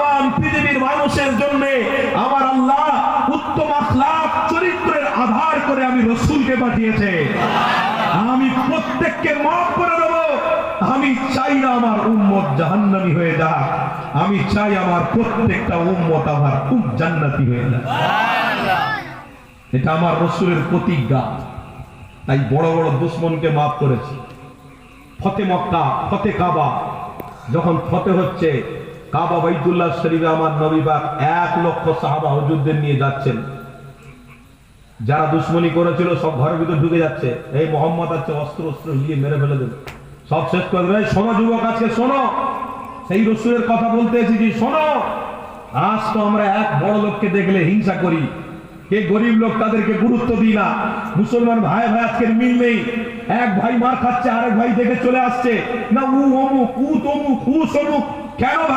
তাম পৃথিবীর মানুষের জন্য আমার আল্লাহ উত্তম আখলাক চরিত্রের আধার করে আমি রাসূলকে পাঠিয়েছে। আমি প্রত্যেককে মাফ করে দেব। আমি চাই না আমার উম্মত জাহান্নামী হয়ে যাক, আমি চাই আমার প্রত্যেকটা উম্মত আমার খুব জান্নাতি হয়ে যাক। এটা আমার রাসূলের প্রতিজ্ঞা। তাই বড় বড় দুশমনকে মাফ করেছি। ফতে মক্কা, ফতে কাবা, যখন ফতে হচ্ছে কাবা বাইতুল্লাহ শরীফে আমার নবী পাক 1 লক্ষ সাহাবা হুজুরদের নিয়ে যাচ্ছেন। যারা দুশমনী করেছিল সব ঘরের ভিতর ঢুকে যাচ্ছে, এই মোহাম্মদ আছে অস্ত্র অস্ত্র নিয়ে মেরে ফেলে দেবে, সব শেষ করে দেবে। শোনো যুবক, আজকে শোনো, সেই রাসূলের কথা বলতে এসেছি, শোনো। আজ তো আমরা এক বড় লোককে দেখলে হিংসা করি, কে গরিব লোক তাদেরকে গুরুত্ব দিই না। মুসলমান ভাই ভাই আজকের মিল নেই। এক ভাই মার খাচ্ছে, আরেক ভাই দেখে চলে আসছে, না উ অমুক, উ তমুক, উ সমুক। কেন ভাই?